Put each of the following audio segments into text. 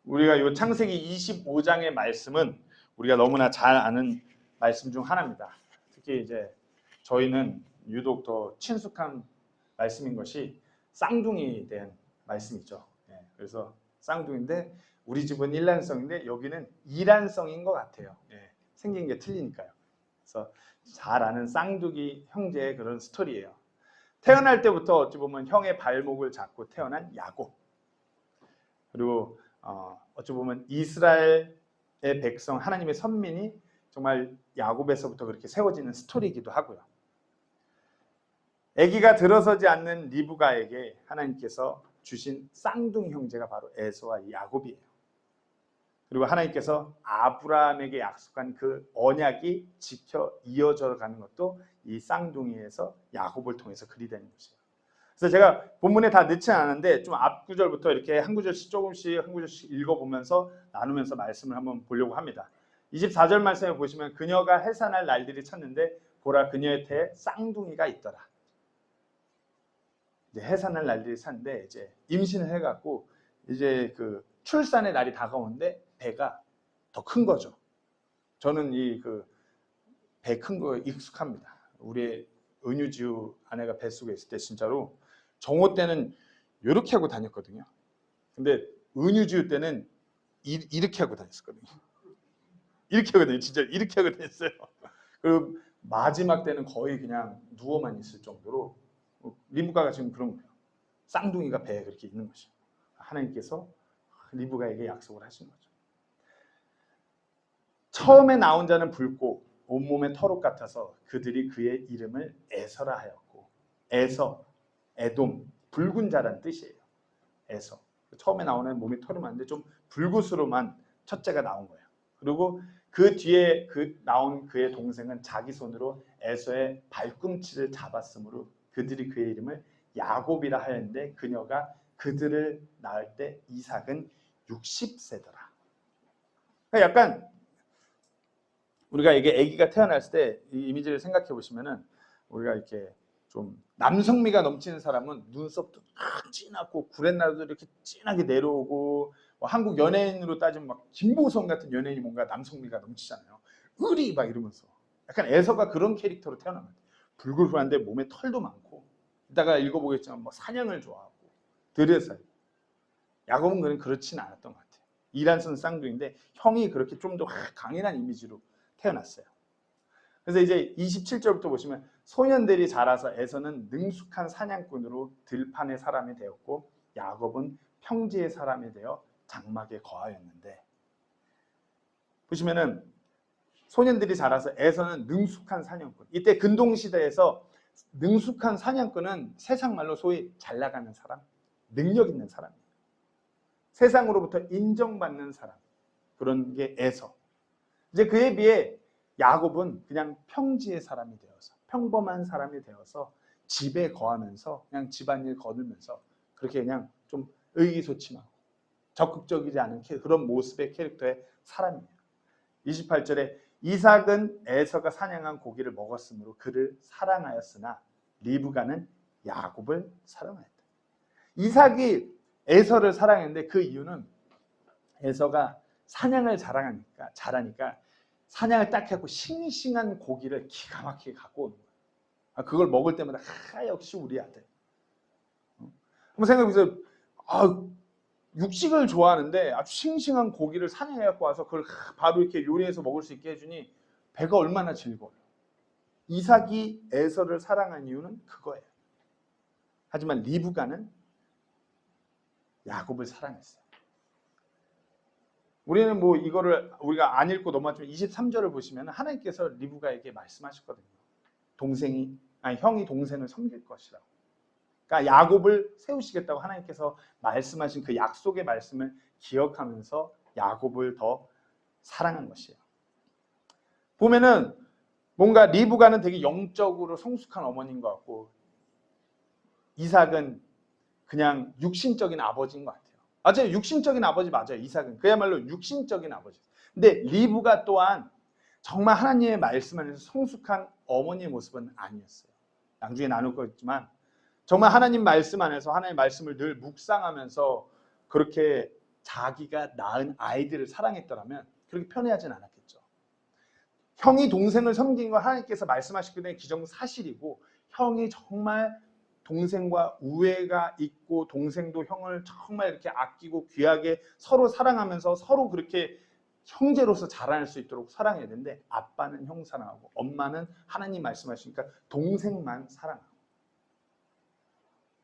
우리가 요 창세기 25장의 말씀은 우리가 너무나 잘 아는 말씀 중 하나입니다. 특히 이제 저희는 유독 더 친숙한 말씀인 것이 쌍둥이에 대한 말씀이죠. 그래서 쌍둥이인데 우리 집은 일란성인데 여기는 이란성인 것 같아요. 생긴 게 틀리니까요. 그래서 잘 아는 쌍둥이 형제의 그런 스토리예요. 태어날 때부터 어찌 보면 형의 발목을 잡고 태어난 야곱. 그리고 어찌 보면 이스라엘의 백성, 하나님의 선민이 정말 야곱에서부터 그렇게 세워지는 스토리이기도 하고요. 아기가 들어서지 않는 리브가에게 하나님께서 주신 쌍둥이 형제가 바로 에서와 야곱이에요. 그리고 하나님께서 아브라함에게 약속한 그 언약이 지켜 이어져 가는 것도 이 쌍둥이에서 야곱을 통해서 그리 되는 것이에요. 그래서 제가 본문에 다 넣지 않았는데 좀 앞 구절부터 이렇게 한 구절씩 조금씩 한 구절씩 읽어보면서 나누면서 말씀을 한번 보려고 합니다. 24절 말씀에 보시면 그녀가 해산할 날들이 찼는데 보라 그녀의 태에 쌍둥이가 있더라. 이제 해산할 날들이 찼는데 이제 임신을 해갖고 이제 그 출산의 날이 다가오는데 배가 더 큰 거죠. 저는 이 그 배 큰 거 익숙합니다. 우리 은유지우 아내가 뱃속에 있을 때 진짜로 정호 때는 이렇게 하고 다녔거든요. 근데 은유지우 때는 이렇게 하고 다녔었거든요. 이렇게 하거든요. 진짜 이렇게 하고 다녔어요. 그리고 마지막 때는 거의 그냥 누워만 있을 정도로 리브가가 지금 그런 거예요. 쌍둥이가 배에 그렇게 있는 것이죠. 하나님께서 리브가에게 약속을 하신 거죠. 처음에 나온 자는 붉고 온몸에 털옷 같아서 그들이 그의 이름을 에서라 하였고, 에서, 에돔, 붉은 자란 뜻이에요. 에서. 처음에 나오는 몸이 털이 많은데 좀 붉으스름한 첫째가 나온 거예요. 그리고 그 뒤에 나온 그의 동생은 자기 손으로 에서의 발꿈치를 잡았으므로 그들이 그의 이름을 야곱이라 하였는데 그녀가 그들을 낳을 때 이삭은 60세더라. 약간 우리가 이게 아기가 태어났을 때 이 이미지를 생각해 보시면은 우리가 이렇게 좀 남성미가 넘치는 사람은 눈썹도 막 진하고 구렛나루도 이렇게 진하게 내려오고 뭐 한국 연예인으로 따지면 막 김보성 같은 연예인이 뭔가 남성미가 넘치잖아요. 으리 막 이러면서 약간 에서가 그런 캐릭터로 태어난 것 같아요. 불굴불한데 몸에 털도 많고 이따가 읽어보겠지만 뭐 사냥을 좋아하고 들에서 야곱은 그렇지는 않았던 것 같아요. 이란선 쌍둥이인데 형이 그렇게 좀 더 강인한 이미지로 태어났어요. 그래서 이제 27절부터 보시면 소년들이 자라서 에서는 능숙한 사냥꾼으로 들판의 사람이 되었고 야곱은 평지의 사람이 되어 장막에 거하였는데, 보시면은 소년들이 자라서 에서는 능숙한 사냥꾼. 이때 근동시대에서 능숙한 사냥꾼은 세상 말로 소위 잘 나가는 사람, 능력 있는 사람이에요. 세상으로부터 인정받는 사람, 그런 게 에서. 이제 그에 비해 야곱은 그냥 평지의 사람이 되어서, 평범한 사람이 되어서 집에 거하면서 그냥 집안일 거들면서 그렇게 그냥 좀 의기소침하고 적극적이지 않은 그런 모습의 캐릭터의 사람이에요. 28절에 이삭은 에서가 사냥한 고기를 먹었으므로 그를 사랑하였으나 리브가는 야곱을 사랑하였다. 이삭이 에서를 사랑했는데 그 이유는 에서가 사냥을 잘하니까 사냥을 딱 해갖고 싱싱한 고기를 기가 막히게 갖고 오는 거예요. 그걸 먹을 때마다 역시 우리 아들. 한번 생각해보세요. 육식을 좋아하는데 아주 싱싱한 고기를 사냥해갖고 와서 그걸 바로 이렇게 요리해서 먹을 수 있게 해주니 배가 얼마나 즐거워요. 이삭이 에서를 사랑한 이유는 그거예요. 하지만 리브가는 야곱을 사랑했어요. 우리는 뭐 이거를 우리가 안 읽고 넘어갔지만 23절을 보시면 하나님께서 리브가에게 말씀하셨거든요. 형이 동생을 섬길 것이라고. 그러니까 야곱을 세우시겠다고 하나님께서 말씀하신 그 약속의 말씀을 기억하면서 야곱을 더 사랑한 것이에요. 보면은 뭔가 리브가는 되게 영적으로 성숙한 어머니인 것 같고 이삭은 그냥 육신적인 아버지인 것 같아요. 맞아요. 육신적인 아버지 맞아요. 이삭은 그야말로 육신적인 아버지. 근데 리브가 또한 정말 하나님의 말씀 안에서 성숙한 어머니의 모습은 아니었어요. 나중에 나눌 거지만 정말 하나님 말씀 안에서 하나님의 말씀을 늘 묵상하면서 그렇게 자기가 낳은 아이들을 사랑했더라면 그렇게 편애하진 않았겠죠. 형이 동생을 섬긴 건 하나님께서 말씀하시기 때문에 기정사실이고, 형이 정말 동생과 우애가 있고 동생도 형을 정말 이렇게 아끼고 귀하게 서로 사랑하면서 서로 그렇게 형제로서 자라날 수 있도록 사랑해야 되는데, 아빠는 형 사랑하고 엄마는 하나님 말씀하시니까 동생만 사랑하고,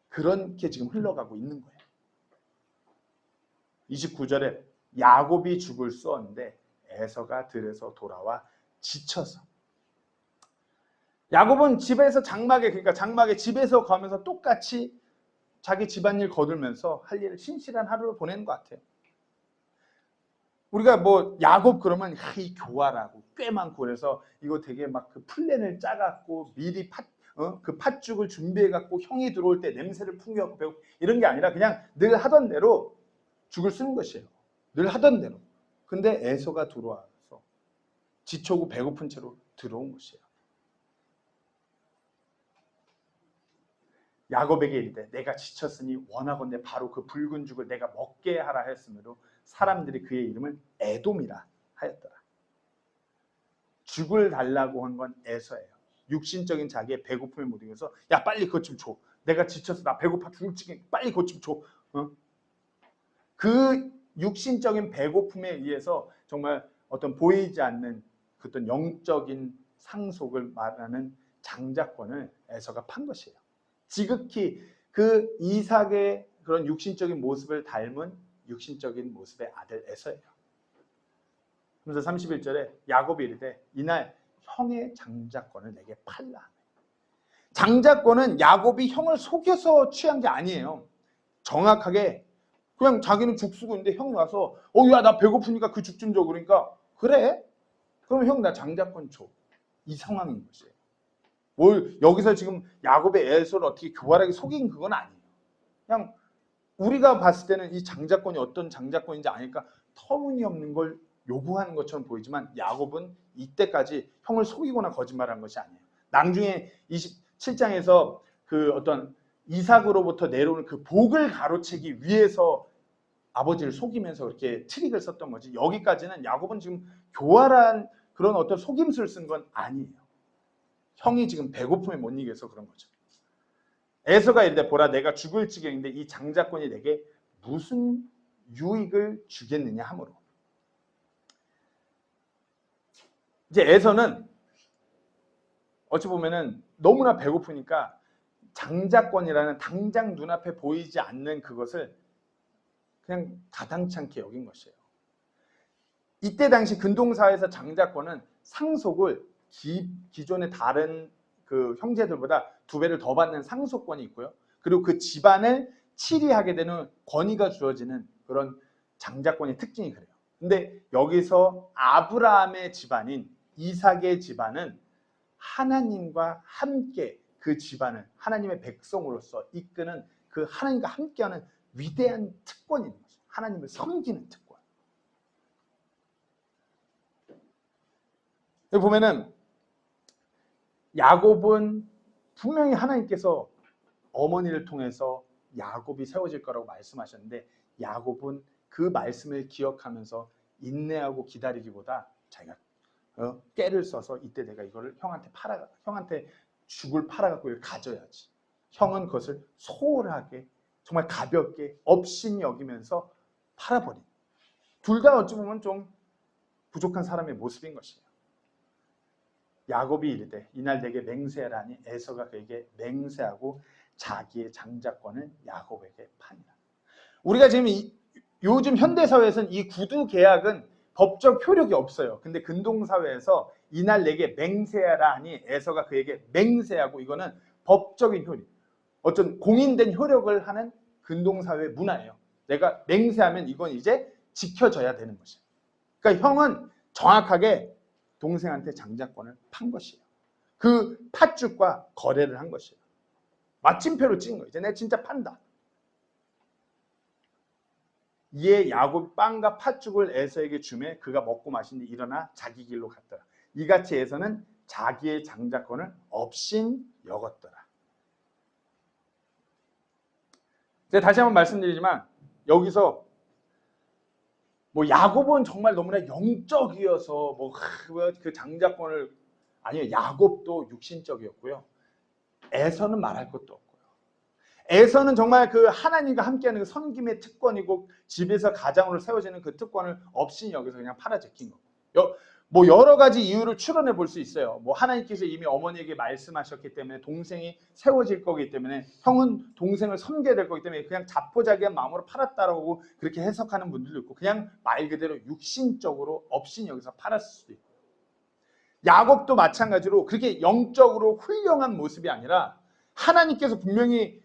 그렇게 지금 흘러가고 있는 거예요. 29절에 야곱이 죽을 쏘았는데 에서가 들에서 돌아와 지쳐서. 야곱은 집에서 그러니까 장막에 집에서 가면서 똑같이 자기 집안일 거들면서 할 일을 신실한 하루를 보내는 것 같아요. 우리가 뭐 야곱 그러면 이 교활하고 꽤 많고 그래서 이거 되게 막 그 플랜을 짜갖고 미리 그 팥죽을 준비해갖고 형이 들어올 때 냄새를 풍겨갖고 배고, 이런 게 아니라 그냥 늘 하던 대로 죽을 쓰는 것이에요. 늘 하던 대로. 근데 에서가 들어와서 지쳐고 배고픈 채로 들어온 것이에요. 야곱에게 이르되 내가 지쳤으니 원하건대 바로 그 붉은 죽을 내가 먹게 하라 했으므로 사람들이 그의 이름을 에돔이라 하였더라. 죽을 달라고 한 건 에서예요. 육신적인 자기의 배고픔을 못 이겨서 야 빨리 그것 좀 줘. 내가 지쳐서 나 배고파 죽을 지경, 빨리 그것 좀 줘. 그 육신적인 배고픔에 의해서 정말 어떤 보이지 않는 그 어떤 영적인 상속을 말하는 장자권을 에서가 판 것이에요. 지극히 그 이삭의 그런 육신적인 모습을 닮은 육신적인 모습의 아들 에서예요. 그래서 31절에 야곱이 이르되 이날 형의 장자권을 내게 팔라. 장자권은 야곱이 형을 속여서 취한 게 아니에요. 정확하게 그냥 자기는 죽 쓰고 있는데 형이 와서 야 나 배고프니까 그 죽 좀 줘. 그러니까 그래? 그럼 형 나 장자권 줘. 이 상황인 것이에요. 뭘 여기서 지금 야곱의 에서를 어떻게 교활하게 속인 그건 아니에요. 그냥 우리가 봤을 때는 이 장자권이 어떤 장자권인지 아니까 터무니없는 걸 요구하는 것처럼 보이지만 야곱은 이때까지 형을 속이거나 거짓말한 것이 아니에요. 나중에 27장에서 그 어떤 이삭으로부터 내려오는 그 복을 가로채기 위해서 아버지를 속이면서 그렇게 트릭을 썼던 거지, 여기까지는 야곱은 지금 교활한 그런 어떤 속임수를 쓴 건 아니에요. 형이 지금 배고픔에 못 이겨서 그런 거죠. 에서가 이르되 보라 내가 죽을 지경인데 이 장자권이 내게 무슨 유익을 주겠느냐 하므로. 이제 에서는 어찌 보면은 너무나 배고프니까 장자권이라는 당장 눈앞에 보이지 않는 그것을 그냥 가당찮게 여긴 것이에요. 이때 당시 근동사회에서 장자권은 상속을 기존의 다른 그 형제들보다 2배를 더 받는 상속권이 있고요. 그리고 그 집안을 치리하게 되는 권위가 주어지는 그런 장자권의 특징이 그래요. 근데 여기서 아브라함의 집안인 이삭의 집안은 하나님과 함께 그 집안을 하나님의 백성으로서 이끄는 그 하나님과 함께하는 위대한 특권이 있는 거죠. 하나님을 섬기는 특권. 여기 보면은 야곱은 분명히 하나님께서 어머니를 통해서 야곱이 세워질 거라고 말씀하셨는데, 야곱은 그 말씀을 기억하면서 인내하고 기다리기보다 자기가 깨를 써서 이때 내가 이거를 형한테 죽을 팔아갖고 이걸 가져야지. 형은 그것을 소홀하게 정말 가볍게 업신 여기면서 팔아버린, 둘 다 어찌 보면 좀 부족한 사람의 모습인 것이에요. 야곱이 이르되 이날 내게 맹세하라 하니 에서가 그에게 맹세하고 자기의 장자권을 야곱에게 파니라. 우리가 지금 요즘 현대사회에서는 이 구두 계약은 법적 효력이 없어요. 근데 근동사회에서 이날 내게 맹세하라 하니 에서가 그에게 맹세하고, 이거는 법적인 효력, 어떤 공인된 효력을 하는 근동사회 문화예요. 내가 맹세하면 이건 이제 지켜져야 되는 것이에요. 그러니까 형은 정확하게 동생한테 장자권을 판 것이에요. 그 팥죽과 거래를 한 것이에요. 마침표로 찍은 거예요. 이제 내가 진짜 판다. 이에 야곱 빵과 팥죽을 에서에게 주매 그가 먹고 마신 뒤 일어나 자기 길로 갔더라. 이같이 에서는 자기의 장자권을 업신 여겼더라. 제가 다시 한번 말씀드리지만 여기서 뭐 야곱은 정말 너무나 영적이어서 뭐 그 장자권을 아니요 야곱도 육신적이었고요. 에서는 말할 것도 없고요. 에서는 정말 그 하나님과 함께하는 그 섬김의 특권이고 집에서 가장으로 세워지는 그 특권을 없이 여기서 그냥 팔아제낀 거고. 뭐 여러 가지 이유를 추론해 볼 수 있어요. 뭐 하나님께서 이미 어머니에게 말씀하셨기 때문에 동생이 세워질 거기 때문에 형은 동생을 섬겨야 될 거기 때문에 그냥 자포자기한 마음으로 팔았다라고 그렇게 해석하는 분들도 있고 그냥 말 그대로 육신적으로 없이 여기서 팔았을 수도 있고 야곱도 마찬가지로 그렇게 영적으로 훌륭한 모습이 아니라 하나님께서 분명히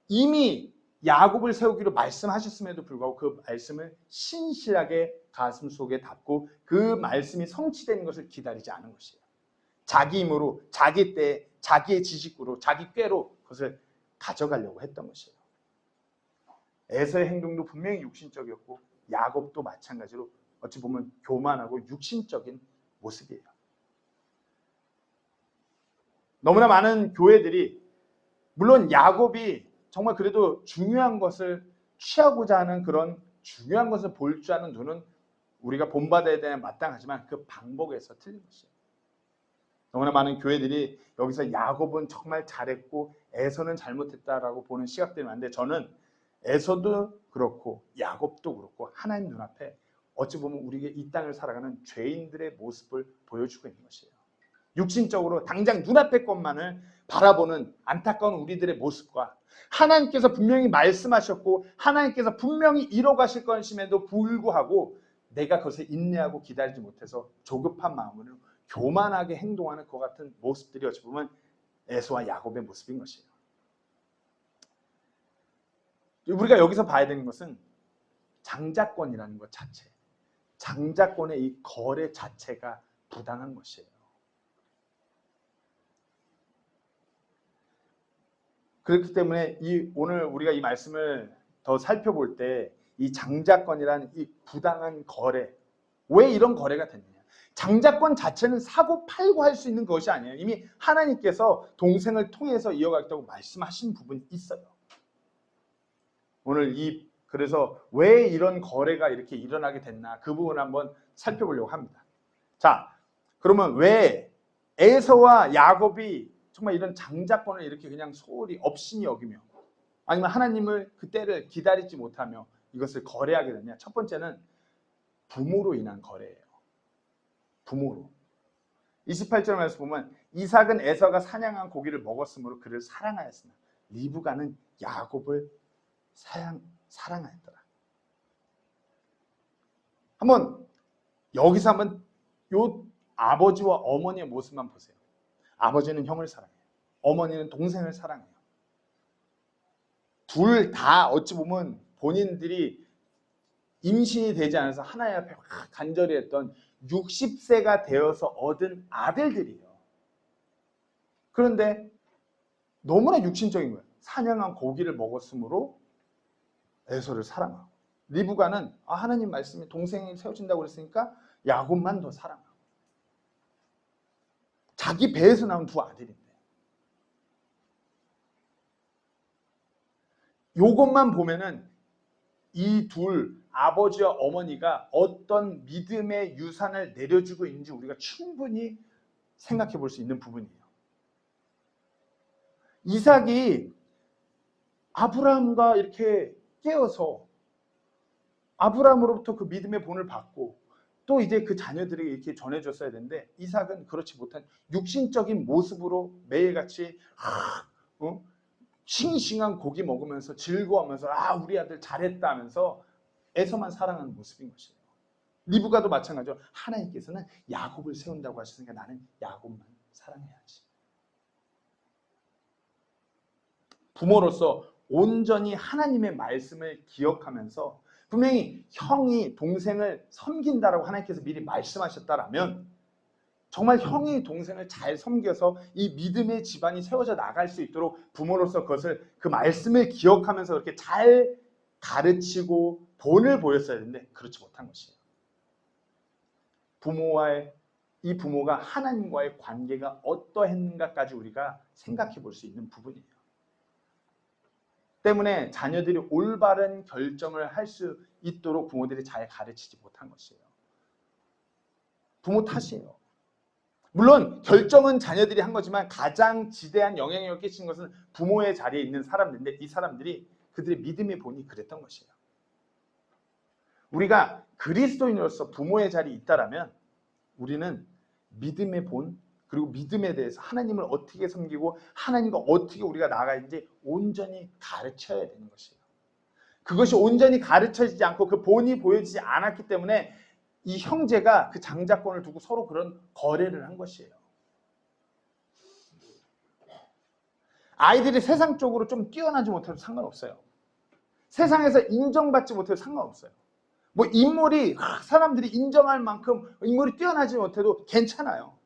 이미 야곱을 세우기로 말씀하셨음에도 불구하고 그 말씀을 신실하게 가슴 속에 담고 그 말씀이 성취되는 것을 기다리지 않은 것이에요. 자기 힘으로, 자기 때, 자기의 지식으로, 자기 꾀로 그것을 가져가려고 했던 것이에요. 에서의 행동도 분명히 육신적이었고 야곱도 마찬가지로 어찌 보면 교만하고 육신적인 모습이에요. 너무나 많은 교회들이 물론 야곱이 정말 그래도 중요한 것을 취하고자 하는 그런 중요한 것을 볼 줄 아는 눈은 우리가 본받아야 되는 마땅하지만 그 방법에서 틀린 것이에요. 너무나 많은 교회들이 여기서 야곱은 정말 잘했고 에서는 잘못했다라고 보는 시각들이 많은데 저는 에서도 그렇고 야곱도 그렇고 하나님 눈앞에 어찌 보면 우리에게 이 땅을 살아가는 죄인들의 모습을 보여주고 있는 것이에요. 육신적으로 당장 눈앞의 것만을 바라보는 안타까운 우리들의 모습과 하나님께서 분명히 말씀하셨고 하나님께서 분명히 이뤄가실 것임에도 불구하고 내가 그것을 인내하고 기다리지 못해서 조급한 마음으로 교만하게 행동하는 것 같은 모습들이 어찌 보면 에서와 야곱의 모습인 것이에요. 우리가 여기서 봐야 되는 것은 장자권이라는 것 자체, 장자권의 이 거래 자체가 부당한 것이에요. 그렇기 때문에 오늘 우리가 이 말씀을 더 살펴볼 때 이 장자권이라는 이 부당한 거래, 왜 이런 거래가 됐느냐? 장자권 자체는 사고 팔고 할 수 있는 것이 아니에요. 이미 하나님께서 동생을 통해서 이어가겠다고 말씀하신 부분이 있어요. 오늘 그래서 왜 이런 거래가 이렇게 일어나게 됐나 그 부분을 한번 살펴보려고 합니다. 자, 그러면 왜 에서와 야곱이 정말 이런 장자권을 이렇게 그냥 소홀히 업신이 여기며 아니면 하나님을 그때를 기다리지 못하며 이것을 거래하게 됐냐? 첫 번째는 부모로 인한 거래예요. 부모로. 28절 말씀 보면 이삭은 에서가 사냥한 고기를 먹었으므로 그를 사랑하였으나 리브가는 야곱을 사랑하였더라. 여기서 한번 요 아버지와 어머니의 모습만 보세요. 아버지는 형을 사랑해요. 어머니는 동생을 사랑해요. 둘 다 어찌 보면 본인들이 임신이 되지 않아서 하나님 앞에 간절히 했던 60세가 되어서 얻은 아들들이에요. 그런데 너무나 육신적인 거예요. 사냥한 고기를 먹었으므로 에서를 사랑하고 리브가는 하나님 말씀에 동생이 세워진다고 그랬으니까 야곱만 더 사랑하고 자기 배에서 나온 두 아들인데 요것만 보면은 이 둘 아버지와 어머니가 어떤 믿음의 유산을 내려주고 있는지 우리가 충분히 생각해 볼 수 있는 부분이에요. 이삭이 아브라함과 이렇게 깨어서 아브라함으로부터 그 믿음의 본을 받고 또 이제 그 자녀들에게 이렇게 전해줬어야 되는데 이삭은 그렇지 못한 육신적인 모습으로 매일같이 싱싱한 고기 먹으면서 즐거워하면서 우리 아들 잘했다 하면서 에서만 사랑하는 모습인 것이에요. 리브가도 마찬가지로 하나님께서는 야곱을 세운다고 하셨으니까 나는 야곱만 사랑해야지. 부모로서 온전히 하나님의 말씀을 기억하면서 분명히 형이 동생을 섬긴다라고 하나님께서 미리 말씀하셨다라면 정말 형이 동생을 잘 섬겨서 이 믿음의 집안이 세워져 나갈 수 있도록 부모로서 그 말씀을 기억하면서 그렇게 잘 가르치고 본을 보였어야 되는데 그렇지 못한 것이에요. 이 부모가 하나님과의 관계가 어떠했는가까지 우리가 생각해 볼 수 있는 부분이에요. 때문에 자녀들이 올바른 결정을 할 수 있도록 부모들이 잘 가르치지 못한 것이에요. 부모 탓이에요. 물론 결정은 자녀들이 한 거지만 가장 지대한 영향력을 끼친 것은 부모의 자리에 있는 사람들인데, 이 사람들이 그들의 믿음의 본이 그랬던 것이에요. 우리가 그리스도인으로서 부모의 자리에 있다라면 우리는 믿음의 본, 그리고 믿음에 대해서 하나님을 어떻게 섬기고 하나님과 어떻게 우리가 나아가는지 온전히 가르쳐야 되는 것이에요. 그것이 온전히 가르쳐지지 않고 그 본이 보여지지 않았기 때문에 이 형제가 그 장자권을 두고 서로 그런 거래를 한 것이에요. 아이들이 세상적으로 좀 뛰어나지 못해도 상관없어요. 세상에서 인정받지 못해도 상관없어요. 뭐 인물이 사람들이 인정할 만큼 인물이 뛰어나지 못해도 괜찮아요.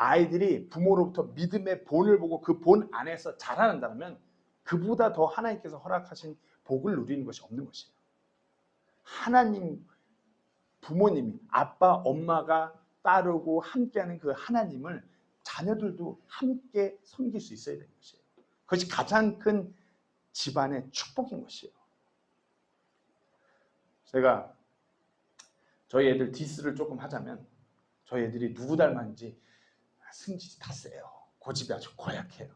아이들이 부모로부터 믿음의 본을 보고 그 본 안에서 자라난다면 그보다 더 하나님께서 허락하신 복을 누리는 것이 없는 것이에요. 하나님, 부모님이, 아빠, 엄마가 따르고 함께하는 그 하나님을 자녀들도 함께 섬길 수 있어야 되는 것이에요. 그것이 가장 큰 집안의 축복인 것이에요. 제가 저희 애들 디스를 조금 하자면 저희 애들이 누구 닮았는지 승질이 다 세요. 고집이 아주 고약해요.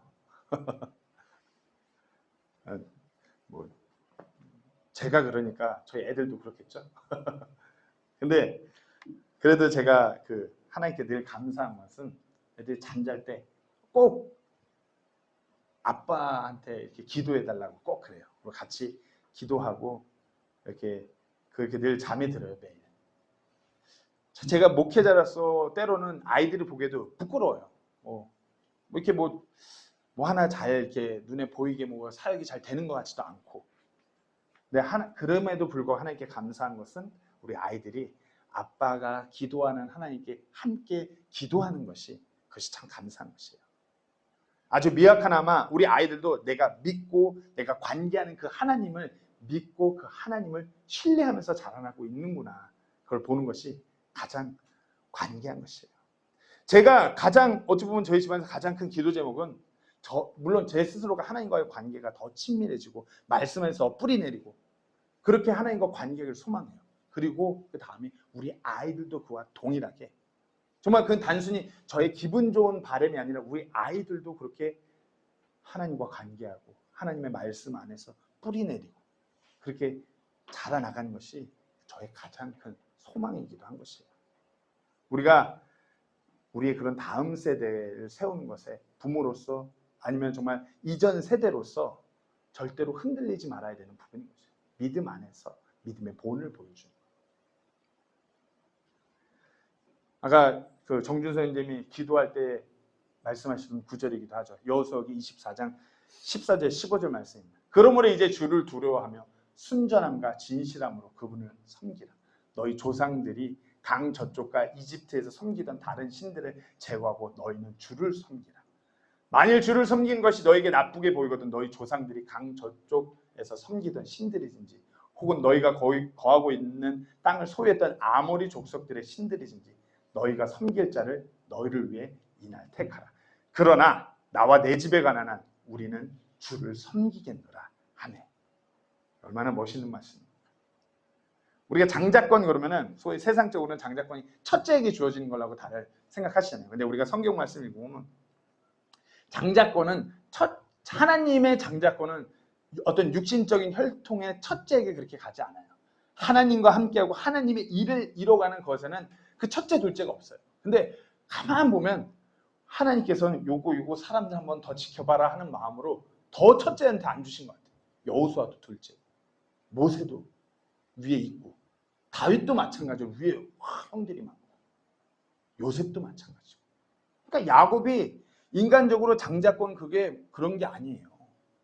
뭐 제가 그러니까 저희 애들도 그렇겠죠. 근데 그래도 제가 그 하나님께 늘 감사한 것은 애들이 잠잘 때 꼭 아빠한테 이렇게 기도해 달라고 꼭 그래요. 그리고 같이 기도하고 이렇게 그렇게 늘 잠이 들어요, 매일. 제가 목회자라서 때로는 아이들이 보기에도 부끄러워요. 뭐 이렇게 뭐 하나 잘 이렇게 눈에 보이게 뭐 사역이 잘 되는 것 같지도 않고. 근데 그럼에도 불구하고 하나님께 감사한 것은 우리 아이들이 아빠가 기도하는 하나님께 함께 기도하는 것이, 그것이 참 감사한 것이에요. 아주 미약하나마 우리 아이들도 내가 믿고 내가 관계하는 그 하나님을 믿고 그 하나님을 신뢰하면서 자라나고 있는구나, 그걸 보는 것이 가장 관계한 것이에요. 제가 가장 어찌 보면 저희 집안에서 가장 큰 기도 제목은 물론 제 스스로가 하나님과의 관계가 더 친밀해지고 말씀에서 뿌리 내리고 그렇게 하나님과 관계를 소망해요. 그리고 그 다음에 우리 아이들도 그와 동일하게, 정말 그건 단순히 저의 기분 좋은 바람이 아니라 우리 아이들도 그렇게 하나님과 관계하고 하나님의 말씀 안에서 뿌리 내리고 그렇게 자라나가는 것이 저의 가장 큰 소망이기도 한 것이에요. 우리가 우리의 그런 다음 세대를 세우는 것에 부모로서 아니면 정말 이전 세대로서 절대로 흔들리지 말아야 되는 부분인 거죠. 믿음 안에서 믿음의 본을 보여주는 거예요. 아까 그 정준 선생님이 기도할 때 말씀하시는 구절이기도 하죠. 여호수아기 24장 14절 15절 말씀입니다. 그러므로 이제 주를 두려워하며 순전함과 진실함으로 그분을 섬기라. 너희 조상들이 강 저쪽과 이집트에서 섬기던 다른 신들을 제거하고 너희는 주를 섬기라. 만일 주를 섬기는 것이 너에게 나쁘게 보이거든 너희 조상들이 강 저쪽에서 섬기던 신들이든지 혹은 너희가 거하고 있는 땅을 소유했던 아모리 족속들의 신들이든지 너희가 섬길 자를 너희를 위해 이날 택하라. 그러나 나와 내 집에 관한 한 우리는 주를 섬기겠노라 하네. 얼마나 멋있는 말씀입니다. 우리가 장자권 그러면은 소위 세상적으로는 장자권이 첫째에게 주어지는 거라고 다들 생각하시잖아요. 근데 우리가 성경 말씀 읽으면 장자권은 하나님의 장자권은 어떤 육신적인 혈통의 첫째에게 그렇게 가지 않아요. 하나님과 함께하고 하나님의 일을 이뤄가는 것에는 그 첫째 둘째가 없어요. 근데 가만 보면 하나님께서는 요거 사람들 한번 더 지켜봐라 하는 마음으로 더 첫째한테 안 주신 것 같아요. 여호수아도 둘째, 모세도 위에 있고 다윗도 마찬가지로 위에 형들이 많고 요셉도 마찬가지고. 그러니까 야곱이 인간적으로 장자권 그게 그런 게 아니에요.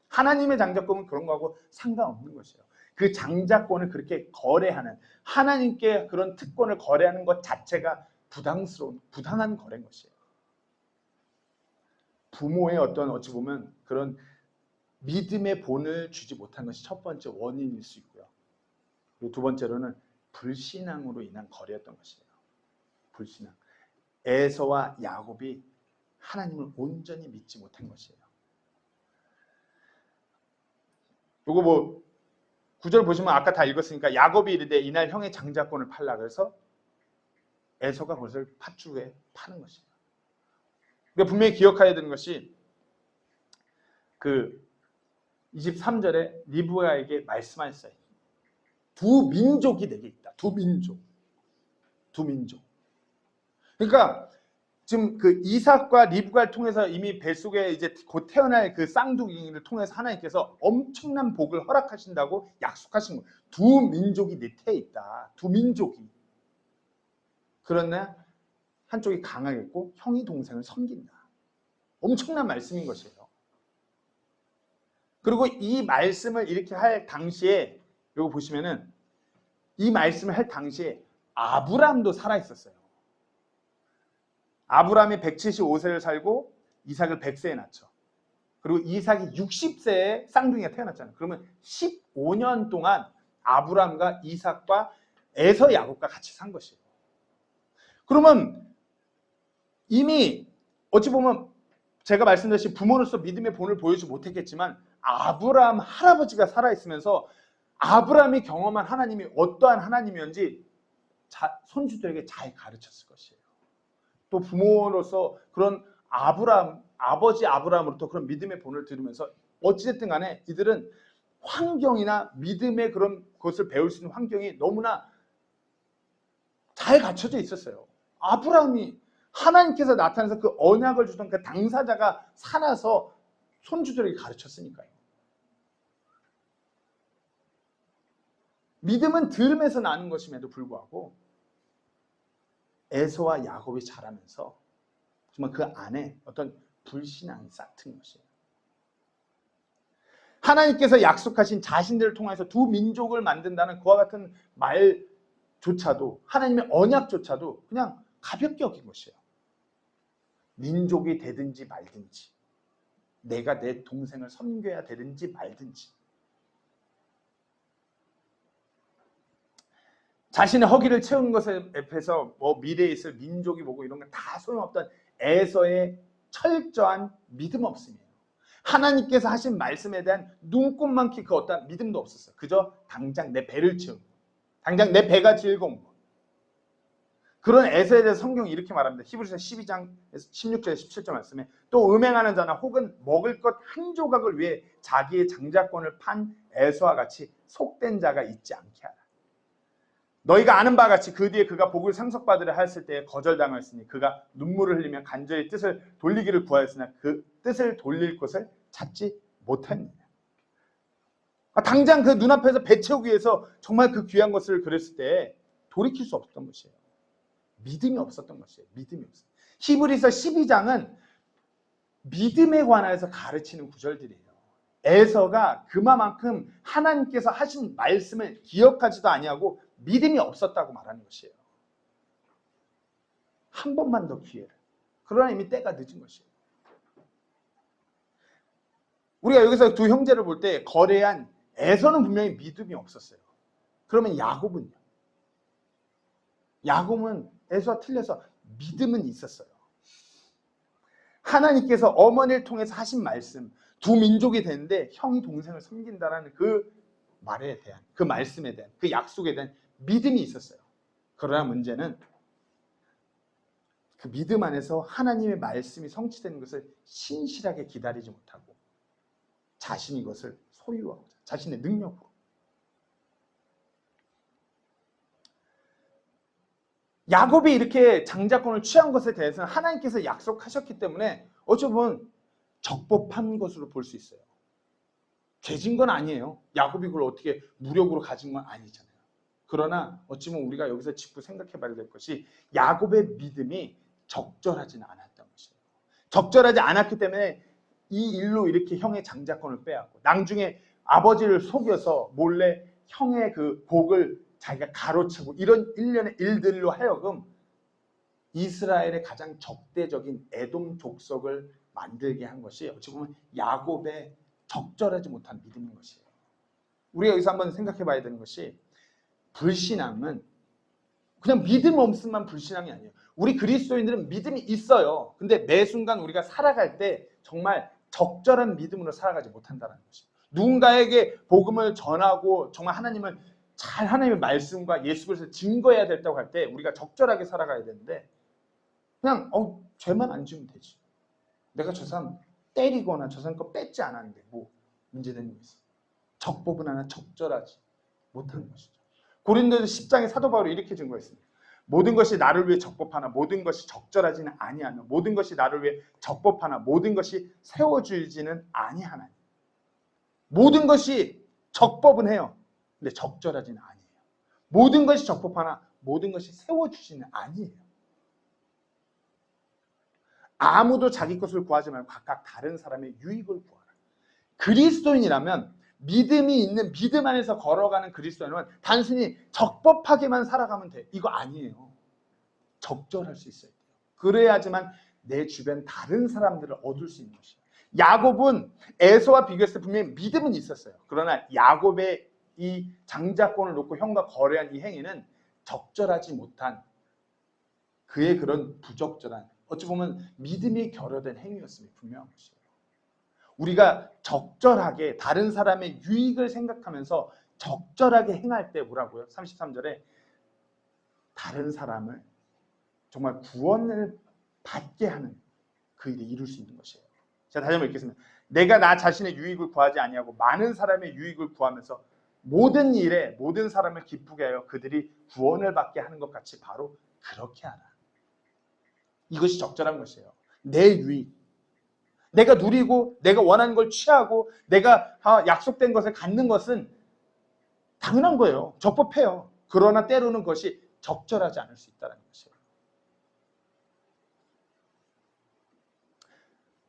하나님의 장자권은 그런 거하고 상관없는 것이에요. 그 장자권을 그렇게 거래하는, 하나님께 그런 특권을 거래하는 것 자체가 부당한 거래인 것이에요. 부모의 어찌 보면 그런 믿음의 본을 주지 못한 것이 첫 번째 원인일 수 있고요. 그리고 두 번째로는 불신앙으로 인한 거래였던 것이에요. 불신앙. 에서와 야곱이 하나님을 온전히 믿지 못한 것이에요. 요거 뭐 구절 보시면 아까 다 읽었으니까 야곱이 이르되 이날 형의 장자권을 팔라 그래서 에서가 그것을 팥주에 파는 것입니다. 그러니까 분명히 기억해야 되는 것이 그 23절에 리브가에게 말씀하셨어요. 두 민족이 내게 있다. 두 민족. 그러니까 지금 그 이삭과 리브가를 통해서 이미 뱃속에 이제 곧 태어날 그 쌍둥이를 통해서 하나님께서 엄청난 복을 허락하신다고 약속하신 거예요. 두 민족이 내 태에 있다. 두 민족이. 그러나 한쪽이 강하겠고 형이 동생을 섬긴다. 엄청난 말씀인 것이에요. 그리고 이 말씀을 이렇게 할 당시에 이거 보시면은 이 말씀을 할 당시에 아브람도 살아 있었어요. 아브람이 175세를 살고 이삭을 100세에 낳죠. 그리고 이삭이 60세에 쌍둥이가 태어났잖아요. 그러면 15년 동안 아브람과 이삭과 에서 야곱과 같이 산 것이에요. 그러면 이미 어찌 보면 제가 말씀드렸듯이 부모로서 믿음의 본을 보여주지 못했겠지만 아브람 할아버지가 살아있으면서 아브람이 경험한 하나님이 어떠한 하나님이었는지 손주들에게 잘 가르쳤을 것이에요. 또 부모로서 그런 아버지 아브람으로부터 그런 믿음의 본을 들으면서 어찌됐든 간에 이들은 환경이나 믿음의 그런 것을 배울 수 있는 환경이 너무나 잘 갖춰져 있었어요. 아브람이 하나님께서 나타나서 그 언약을 주던 그 당사자가 살아서 손주들에게 가르쳤으니까요. 믿음은 들음에서 나는 것임에도 불구하고 에서와 야곱이 자라면서 정말 그 안에 어떤 불신앙이 싹튼 것이에요. 하나님께서 약속하신 자신들을 통해서 두 민족을 만든다는 그와 같은 말조차도 하나님의 언약조차도 그냥 가볍게 여긴 것이에요. 민족이 되든지 말든지 내가 내 동생을 섬겨야 되든지 말든지 자신의 허기를 채우는 것에 앞에서 뭐 미래에 있을 민족이 뭐고 이런 건 다 소용없던 에서의 철저한 믿음 없음이에요. 하나님께서 하신 말씀에 대한 눈꼽만큼 그 어떤 믿음도 없었어요. 그저 당장 내 배를 채우는 거, 당장 내 배가 즐거운 거. 그런 에서에 대해서 성경이 이렇게 말합니다. 히브리서 12장 16절에 17절 말씀에 또 음행하는 자나 혹은 먹을 것 한 조각을 위해 자기의 장자권을 판 에서와 같이 속된 자가 있지 않게 하라. 너희가 아는 바와 같이 그 뒤에 그가 복을 상속받으려 하였을 때에 거절당하였으니 그가 눈물을 흘리며 간절히 뜻을 돌리기를 구하였으나 그 뜻을 돌릴 곳을 찾지 못하느니라. 당장 그 눈앞에서 배 채우기 위해서 정말 그 귀한 것을 그랬을 때 돌이킬 수 없었던 것이에요. 믿음이 없었던 것이에요. 믿음이 없어요. 히브리서 12장은 믿음에 관해서 가르치는 구절들이에요. 에서가 그만큼 하나님께서 하신 말씀을 기억하지도 아니하고 믿음이 없었다고 말하는 것이에요. 한 번만 더 기회를. 그러나 이미 때가 늦은 것이에요. 우리가 여기서 두 형제를 볼 때 거래한 에서는 분명히 믿음이 없었어요. 그러면 야곱은요? 야곱은 에서와 틀려서 믿음은 있었어요. 하나님께서 어머니를 통해서 하신 말씀, 두 민족이 되는데 형이 동생을 섬긴다라는 그 말에 대한, 그 말씀에 대한, 그 약속에 대한 믿음이 있었어요. 그러나 문제는 그 믿음 안에서 하나님의 말씀이 성취되는 것을 신실하게 기다리지 못하고 자신이 이것을 소유하고자 자신의 능력으로 야곱이 이렇게 장자권을 취한 것에 대해서는 하나님께서 약속하셨기 때문에 어쩌면 적법한 것으로 볼 수 있어요. 죄진 건 아니에요. 야곱이 그걸 어떻게 무력으로 가진 건 아니잖아요. 그러나 어찌보면 우리가 여기서 짚고 생각해 봐야 될 것이 야곱의 믿음이 적절하지는 않았던 것이에요. 적절하지 않았기 때문에 이 일로 이렇게 형의 장자권을 빼앗고 나중에 아버지를 속여서 몰래 형의 그 복을 자기가 가로채고 이런 일련의 일들로 하여금 이스라엘의 가장 적대적인 에돔 족속을 만들게 한 것이 어찌 보면 야곱의 적절하지 못한 믿음인 것이에요. 우리가 여기서 한번 생각해 봐야 되는 것이 불신앙은 그냥 믿음 없음만 불신앙이 아니에요. 우리 그리스도인들은 믿음이 있어요. 근데 매 순간 우리가 살아갈 때 정말 적절한 믿음으로 살아가지 못한다는 것이에요. 누군가에게 복음을 전하고 정말 하나님을 잘 하나님의 말씀과 예수 그리스도를 증거해야 된다고 할 때 우리가 적절하게 살아가야 되는데 그냥 죄만 안 지으면 되지. 내가 저 사람 때리거나 저 사람 거 뺏지 않았는데 뭐 문제되는 게 있어. 적법은 하나 적절하지 못하는 것이죠. 고린도서 10장에 사도 바울이 이렇게 증거했습니다. 모든 것이 나를 위해 적법하나 모든 것이 적절하지는 아니하며 모든 것이 나를 위해 적법하나 모든 것이 세워주지는 아니하나니. 모든 것이 적법은 해요. 근데 적절하지는 아니에요. 모든 것이 적법하나 모든 것이 세워주지는 아니에요. 아무도 자기 것을 구하지 말고 각각 다른 사람의 유익을 구하라. 그리스도인이라면 믿음이 있는 믿음 안에서 걸어가는 그리스도인은 단순히 적법하게만 살아가면 돼. 이거 아니에요. 적절할 수 있어야 돼요. 그래야지만 내 주변 다른 사람들을 얻을 수 있는 것이에요. 야곱은 에서와 비교했을 때 분명히 믿음은 있었어요. 그러나 야곱의 이 장자권을 놓고 형과 거래한 이 행위는 적절하지 못한 그의 그런 부적절한 어찌 보면 믿음이 결여된 행위였음이 분명한 것이에요. 우리가 적절하게 다른 사람의 유익을 생각하면서 적절하게 행할 때 뭐라고요? 33절에 다른 사람을 정말 구원을 받게 하는 그 일을 이룰 수 있는 것이에요. 자, 다시 한번 읽겠습니다. 내가 나 자신의 유익을 구하지 아니하고 많은 사람의 유익을 구하면서 모든 일에 모든 사람을 기쁘게 하여 그들이 구원을 받게 하는 것 같이 바로 그렇게 하라. 이것이 적절한 것이에요. 내 유익. 내가 누리고 내가 원하는 걸 취하고 내가 약속된 것을 갖는 것은 당연한 거예요. 적법해요. 그러나 때로는 그것이 적절하지 않을 수 있다는 것이에요.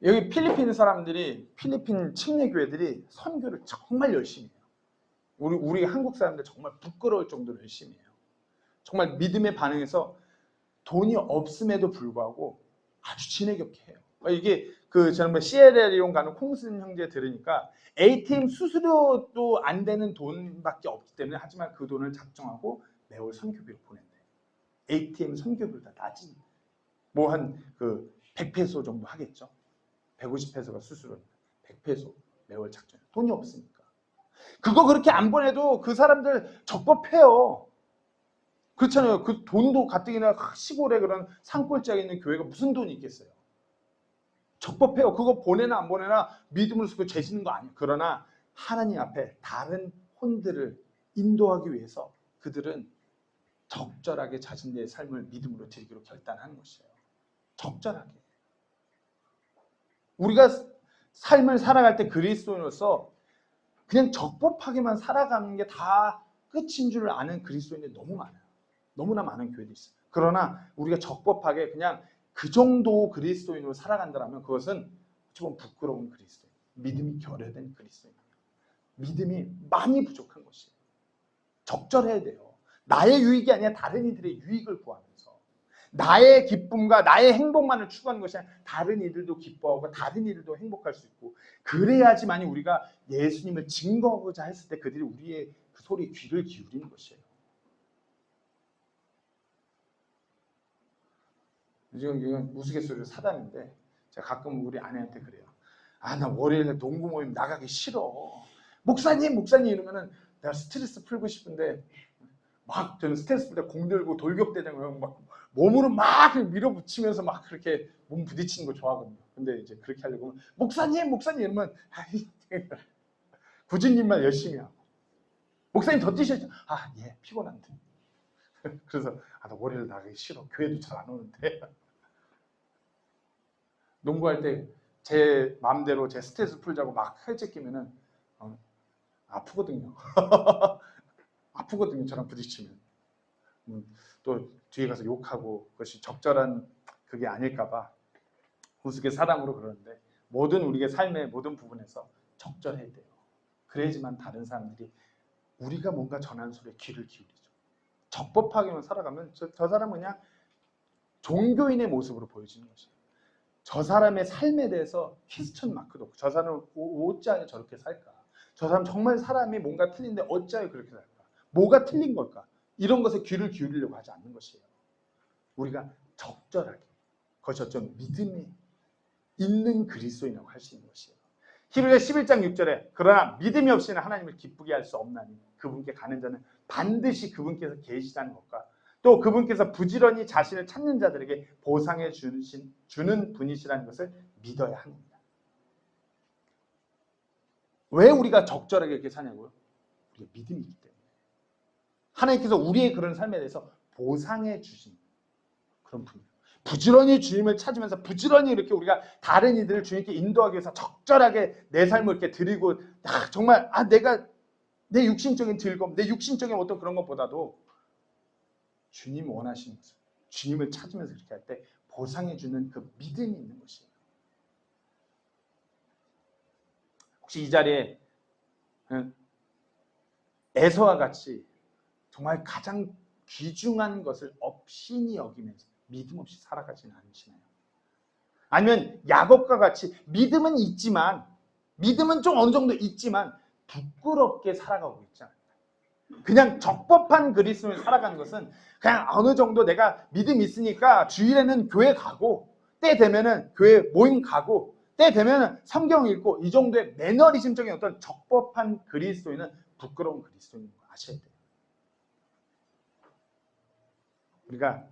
여기 필리핀 사람들이 필리핀 침례교회들이 선교를 정말 열심히 해요. 우리 한국 사람들 정말 부끄러울 정도로 열심히 해요. 정말 믿음에 반응해서 돈이 없음에도 불구하고 아주 지혜롭게 해요. 이게 저는 시에라리온 가는 콩슨 형제 들으니까 ATM 수수료도 안 되는 돈밖에 없기 때문에 하지만 그 돈을 작정하고 매월 선교비를 보낸대요. ATM 선교비보다 낮은 뭐 한 100페소 정도 하겠죠. 150페소가 수수료입니다. 100페소 매월 작정. 돈이 없으니까. 그거 그렇게 안 보내도 그 사람들 적법해요. 그렇잖아요. 그 돈도 가뜩이나 시골에 그런 산골짜기에 있는 교회가 무슨 돈이 있겠어요. 적법해요. 그거 보내나 안 보내나 믿음으로 그 재시는 거 아니에요. 그러나 하나님 앞에 다른 혼들을 인도하기 위해서 그들은 적절하게 자신들의 삶을 믿음으로 드리기로 결단하는 것이에요. 적절하게. 우리가 삶을 살아갈 때 그리스도인으로서 그냥 적법하게만 살아가는 게 다 끝인 줄 아는 그리스도인들이 너무 많아요. 너무나 많은 교회들이 있어요. 그러나 우리가 적법하게 그냥 그 정도 그리스도인으로 살아간다면 그것은 좀 부끄러운 그리스도인, 믿음이 결여된 그리스도인, 믿음이 많이 부족한 것이에요. 적절해야 돼요. 나의 유익이 아니라 다른 이들의 유익을 구하면서 나의 기쁨과 나의 행복만을 추구하는 것이 아니라 다른 이들도 기뻐하고 다른 이들도 행복할 수 있고 그래야지만이 우리가 예수님을 증거하고자 했을 때 그들이 우리의 그 소리에 귀를 기울이는 것이에요. 지금 이건 우스갯소리로 사담인데 제가 가끔 우리 아내한테 그래요. 나 월요일에 농구 모임 나가기 싫어. 목사님 이러면은 내가 스트레스 풀고 싶은데 막 저는 스트레스 풀 때 공 들고 돌격대장을 막 몸으로 막 밀어붙이면서 막 그렇게 몸 부딪히는 거 좋아하거든요. 근데 이제 그렇게 하려고 하면 목사님 이러면 구주님만 열심히 하고 목사님 더 뛰셔야죠. 예 피곤한데. 그래서 나 월요일 나가기 싫어. 교회도 잘 안 오는데. 농구할 때 제 마음대로 제 스트레스 풀자고 막 활짝 끼면은 아프거든요. 아프거든요. 저랑 부딪히면. 또 뒤에 가서 욕하고 그것이 적절한 그게 아닐까봐 우스갯 사람으로 그러는데 모든 우리의 삶의 모든 부분에서 적절해야 돼요. 그래야지만 다른 사람들이 우리가 뭔가 전하는 소리에 귀를 기울이죠. 적법하게만 살아가면 저 사람은 그냥 종교인의 모습으로 보여지는 것이에요. 저 사람의 삶에 대해서 퀘스천 마크도 없고 저 사람은 어찌하여 저렇게 살까? 저 사람 정말 사람이 뭔가 틀린데 어찌하여 그렇게 살까? 뭐가 틀린 걸까? 이런 것에 귀를 기울이려고 하지 않는 것이에요. 우리가 적절하게 그것이 어떤 믿음이 있는 그리스도인이라고 할 수 있는 것이에요. 히브리서 11장 6절에 그러나 믿음이 없이는 하나님을 기쁘게 할 수 없나니 그분께 가는 자는 반드시 그분께서 계시다는 것과 또 그분께서 부지런히 자신을 찾는 자들에게 보상해 주는 분이시라는 것을 믿어야 합니다. 왜 우리가 적절하게 이렇게 사냐고요? 우리가 믿음이 있기 때문에. 하나님께서 우리의 그런 삶에 대해서 보상해 주신 그런 분이에요. 부지런히 주님을 찾으면서 부지런히 이렇게 우리가 다른 이들을 주님께 인도하기 위해서 적절하게 내 삶을 이렇게 드리고 정말 내가 내 육신적인 즐거움, 내 육신적인 어떤 그런 것보다도 주님 원하시는 것을 주님을 찾으면서 그렇게 할 때 보상해 주는 그 믿음이 있는 것이에요. 혹시 이 자리에 에서와 같이 정말 가장 귀중한 것을 업신이 여기면서 믿음 없이 살아가지는 않으시나요? 아니면 야곱과 같이 믿음은 있지만 믿음은 좀 어느 정도 있지만 부끄럽게 살아가고 있지 않나요? 그냥 적법한 그리스도인을 살아가는 것은 그냥 어느 정도 내가 믿음 있으니까 주일에는 교회 가고 때 되면은 교회 모임 가고 때 되면은 성경 읽고 이 정도의 매너리즘적인 어떤 적법한 그리스도인은 부끄러운 그리스도인인 거 아셔야 돼요. 우리가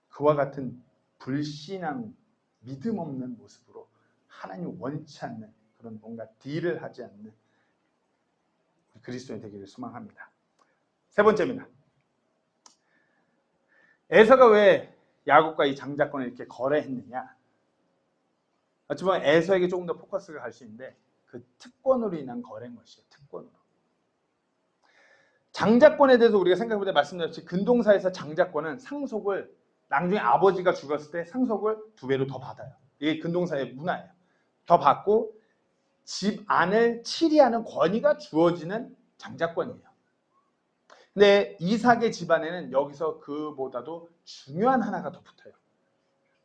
그와 같은 불신앙, 믿음 없는 모습으로 하나님 원치 않는 그런 뭔가 딜을 하지 않는 그리스도인이 되기를 소망합니다. 세 번째입니다. 에서가 왜 야곱과 이 장자권을 이렇게 거래했느냐? 어찌 보면 에서에게 조금 더 포커스가 갈 수 있는데 그 특권으로 인한 거래인 것이에요. 특권으로. 장자권에 대해서 우리가 생각해볼 때 말씀드렸듯이 근동사에서 장자권은 상속을 나중에 아버지가 죽었을 때 상속을 2배로 더 받아요. 이게 근동사의 문화예요. 더 받고 집 안을 치리하는 권위가 주어지는 장자권이에요. 근데 이삭의 집안에는 여기서 그보다도 중요한 하나가 더 붙어요.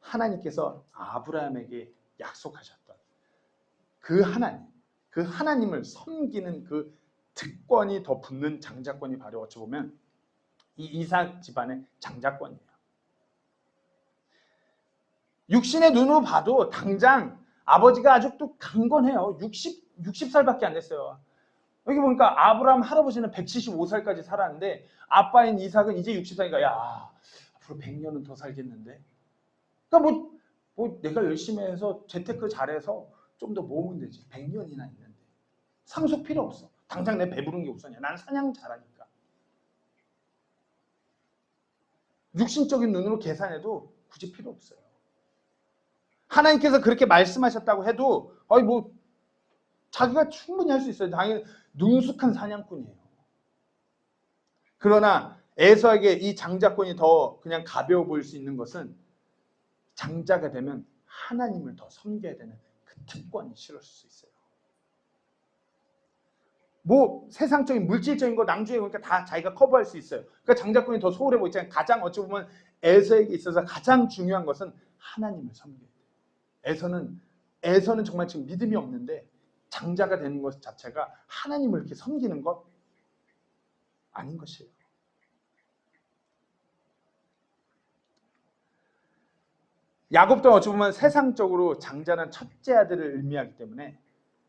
하나님께서 아브라함에게 약속하셨던 그 하나님을 섬기는 그 특권이 더 붙는 장자권이 바로 어찌 보면 이 이삭 집안의 장자권이에요. 육신의 눈으로 봐도 당장 아버지가 아직도 강건해요. 60살밖에 안 됐어요. 여기 보니까 아브라함 할아버지는 175살까지 살았는데 아빠인 이삭은 이제 60살이니까 야 앞으로 100년은 더 살겠는데. 그러니까 뭐 내가 열심히 해서 재테크 잘해서 좀 더 모으면 되지. 100년이나 있는데. 상속 필요 없어. 당장 내 배부른 게 우선이야. 난 사냥 잘하니까. 육신적인 눈으로 계산해도 굳이 필요 없어요. 하나님께서 그렇게 말씀하셨다고 해도 자기가 충분히 할 수 있어요. 당연히 능숙한 사냥꾼이에요. 그러나 에서에게 이 장자권이 더 그냥 가벼워 보일 수 있는 것은 장자가 되면 하나님을 더 섬겨야 되는 그 특권이 실을 수 있어요. 세상적인 물질적인 거 낭주해 보니까 다 자기가 커버할 수 있어요. 그러니까 장자권이 더 소홀해 보이잖아요. 가장 어찌 보면 에서에게 있어서 가장 중요한 것은 하나님을 섬겨야 돼요. 에서는 정말 지금 믿음이 없는데 장자가 되는 것 자체가 하나님을 이렇게 섬기는 것 아닌 것이에요. 야곱도 어찌 보면 세상적으로 장자는 첫째 아들을 의미하기 때문에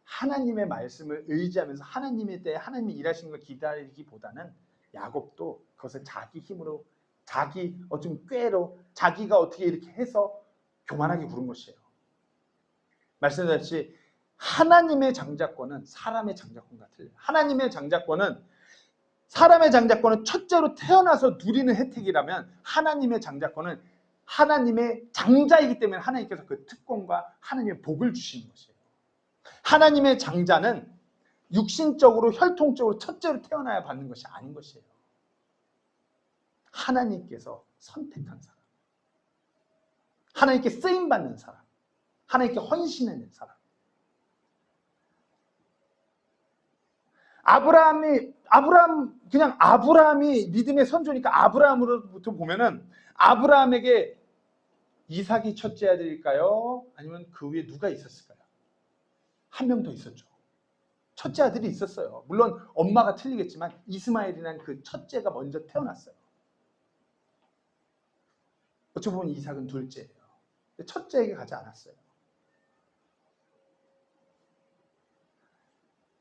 하나님의 말씀을 의지하면서 하나님에 대해 하나님이 일하시는 걸 기다리기보다는 야곱도 그것을 자기 힘으로 자기 어좀 꾀로 자기가 어떻게 이렇게 해서 교만하게 부른 것이에요. 말씀드렸듯이 하나님의 장자권은 사람의 장자권과 틀려요. 하나님의 장자권은 사람의 장자권은 첫째로 태어나서 누리는 혜택이라면 하나님의 장자권은 하나님의 장자이기 때문에 하나님께서 그 특권과 하나님의 복을 주시는 것이에요. 하나님의 장자는 육신적으로 혈통적으로 첫째로 태어나야 받는 것이 아닌 것이에요. 하나님께서 선택한 사람, 하나님께 쓰임받는 사람, 하나님께 헌신하는 사람. 아브라함이 믿음의 선조니까 아브라함으로부터 보면은 아브라함에게 이삭이 첫째 아들일까요? 아니면 그 위에 누가 있었을까요? 한 명 더 있었죠. 첫째 아들이 있었어요. 물론 엄마가 틀리겠지만 이스마엘이라는 그 첫째가 먼저 태어났어요. 어찌 보면 이삭은 둘째예요. 첫째에게 가지 않았어요.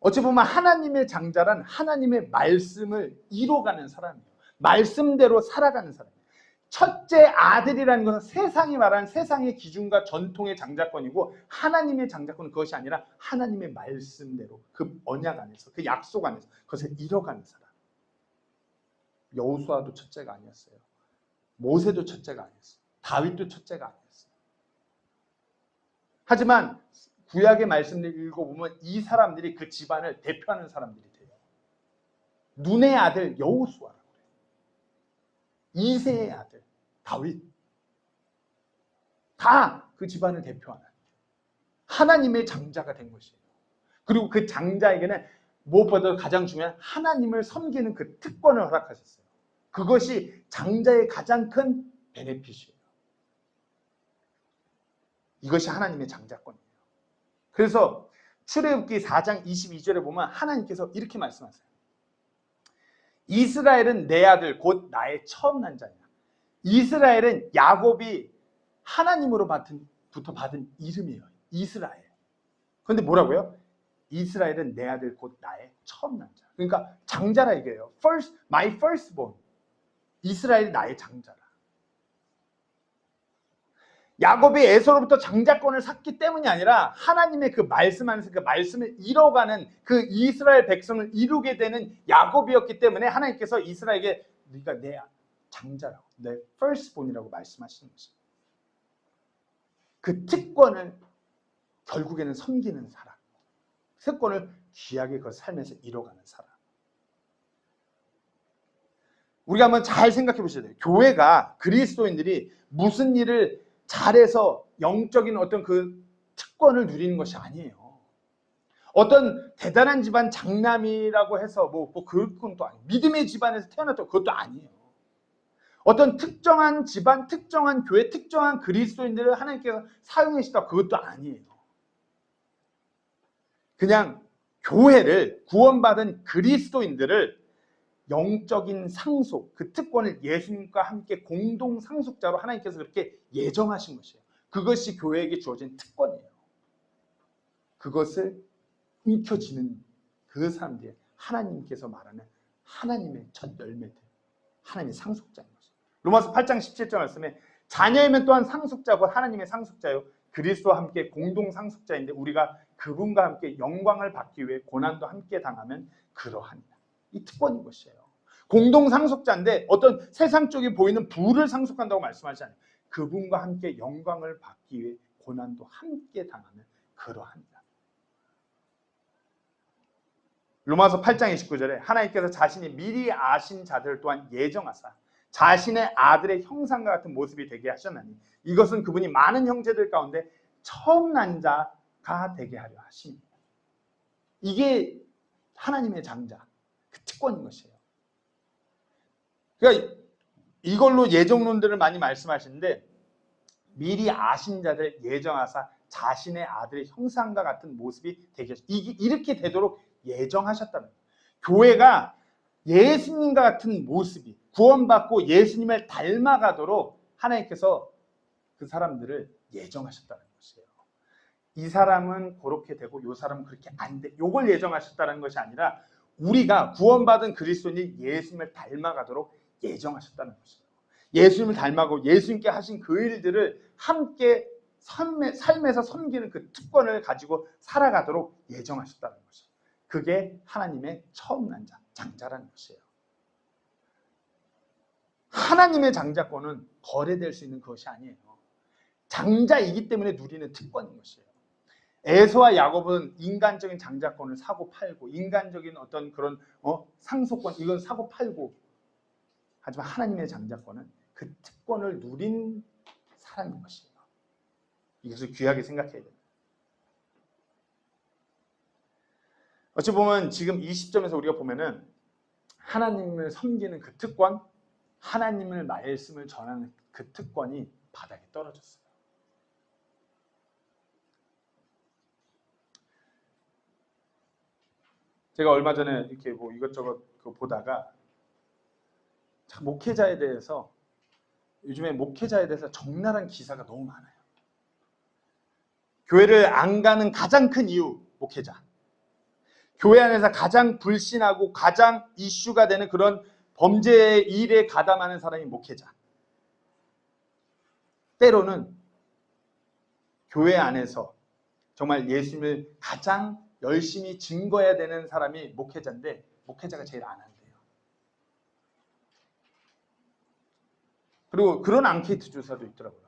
어찌 보면 하나님의 장자란 하나님의 말씀을 이뤄가는 사람이에요. 말씀대로 살아가는 사람이에요. 첫째 아들이라는 것은 세상이 말하는 세상의 기준과 전통의 장자권이고, 하나님의 장자권은 그것이 아니라 하나님의 말씀대로 그 언약 안에서, 그 약속 안에서 그것을 이뤄가는 사람. 여호수아도 첫째가 아니었어요. 모세도 첫째가 아니었어요. 다윗도 첫째가 아니었어요. 하지만 구약의 말씀을 읽어보면 이 사람들이 그 집안을 대표하는 사람들이 돼요. 눈의 아들 여호수아라고 해요. 이새의 아들 다윗, 다 그 집안을 대표하는 하나님의 장자가 된 것이에요. 그리고 그 장자에게는 무엇보다도 가장 중요한 하나님을 섬기는 그 특권을 허락하셨어요. 그것이 장자의 가장 큰 베네핏이에요. 이것이 하나님의 장자권이에요. 그래서 출애굽기 4장 22절에 보면 하나님께서 이렇게 말씀하세요. 이스라엘은 내 아들 곧 나의 처음 난 자냐. 이스라엘은 야곱이 하나님으로부터 받은 이름이에요. 이스라엘. 그런데 뭐라고요? 이스라엘은 내 아들 곧 나의 처음 난 자. 그러니까 장자라 이거예요. My firstborn. 이스라엘이 나의 장자라. 야곱이 에서로부터 장자권을 샀기 때문이 아니라 하나님의 그 말씀 안에서 그 말씀을 이뤄가는 그 이스라엘 백성을 이루게 되는 야곱이었기 때문에 하나님께서 이스라엘에게 네가 내 장자라고, 내 firstborn이라고 말씀하시는 것입니다. 그 특권을 결국에는 섬기는 사람, 특권을 귀하게 그 삶에서 이뤄가는 사람. 우리가 한번 잘 생각해 보셔야 돼요. 교회가, 그리스도인들이 무슨 일을 잘해서 영적인 어떤 그 특권을 누리는 것이 아니에요. 어떤 대단한 집안 장남이라고 해서 그건 또 아니에요. 믿음의 집안에서 태어났다고 그것도 아니에요. 어떤 특정한 집안, 특정한 교회, 특정한 그리스도인들을 하나님께서 사용하시다 그것도 아니에요. 그냥 교회를, 구원받은 그리스도인들을 영적인 상속, 그 특권을 예수님과 함께 공동 상속자로 하나님께서 그렇게 예정하신 것이에요. 그것이 교회에게 주어진 특권이에요. 그것을 움켜쥐는 그 사람들이 하나님께서 말하는 하나님의 첫 열매들, 하나님의 상속자인 것이에요. 로마서 8장 17절 말씀에 자녀이면 또한 상속자고 하나님의 상속자요 그리스도와 함께 공동 상속자인데 우리가 그분과 함께 영광을 받기 위해 고난도 함께 당하면 그러하니라. 이 특권인 것이에요. 공동 상속자인데 어떤 세상 쪽에 보이는 부를 상속한다고 말씀하지 않아요. 그분과 함께 영광을 받기 위해 고난도 함께 당하면 그러하니라. 로마서 8장 29절에 하나님께서 자신이 미리 아신 자들 또한 예정하사 자신의 아들의 형상과 같은 모습이 되게 하셨나니 이것은 그분이 많은 형제들 가운데 처음 난 자가 되게 하려 하십니다. 이게 하나님의 장자, 그 특권인 것이에요. 그러니까 이걸로 예정론들을 많이 말씀하시는데 미리 아신 자들 예정하사 자신의 아들의 형상과 같은 모습이 되게 이렇게 되도록 예정하셨다는 거예요. 교회가 예수님과 같은 모습이 구원받고 예수님을 닮아가도록 하나님께서 그 사람들을 예정하셨다는 것이에요. 이 사람은 그렇게 되고 이 사람은 그렇게 안 돼. 이걸 예정하셨다는 것이 아니라 우리가 구원받은 그리스도인이 예수님을 닮아가도록 예정하셨다는 것이에요. 예수님을 닮아가고 예수님께 하신 그 일들을 함께 삶에서 섬기는 그 특권을 가지고 살아가도록 예정하셨다는 것이에요. 그게 하나님의 처음 난 자, 장자라는 것이에요. 하나님의 장자권은 거래될 수 있는 것이 아니에요. 장자이기 때문에 누리는 특권인 것이에요. 에서와 야곱은 인간적인 장자권을 사고 팔고 인간적인 어떤 그런 상속권 이건 사고 팔고 하지만 하나님의 장자권은 그 특권을 누린 사람인 것이에요. 이것을 귀하게 생각해야 됩니다. 어찌 보면 지금 이 시점에서 우리가 보면은 하나님을 섬기는 그 특권, 하나님의 말씀을 전하는 그 특권이 바닥에 떨어졌어요. 제가 얼마 전에 이렇게 이것저것 보다가 목회자에 대해서 요즘에 목회자에 대해서 적나라한 기사가 너무 많아요. 교회를 안 가는 가장 큰 이유 목회자. 교회 안에서 가장 불신하고 가장 이슈가 되는 그런 범죄 일에 가담하는 사람이 목회자. 때로는 교회 안에서 정말 예수님을 가장 열심히 증거해야 되는 사람이 목회자인데 목회자가 제일 안 한대요. 그리고 그런 앙케이트 조사도 있더라고요.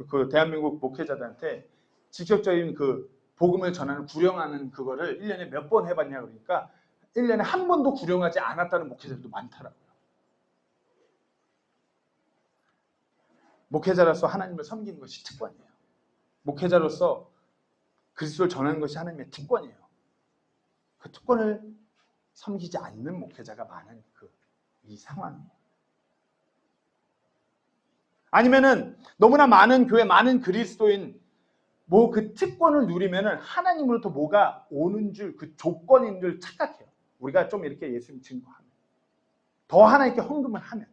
그 대한민국 목회자들한테 직접적인 그 복음을 전하는 구령하는 그거를 1년에 몇 번 해봤냐 그러니까 1년에 한 번도 구령하지 않았다는 목회자들도 많더라고요. 목회자로서 하나님을 섬기는 것이 특권이에요. 목회자로서 그리스도를 전하는 것이 하나님의 특권이에요. 그 특권을 섬기지 않는 목회자가 많은 이 상황이에요. 아니면은 너무나 많은 교회, 많은 그리스도인 뭐 그 특권을 누리면은 하나님으로부터 뭐가 오는 줄 그 조건인 줄 착각해요. 우리가 좀 이렇게 예수님 증거하면 더 하나님께 헌금을 하면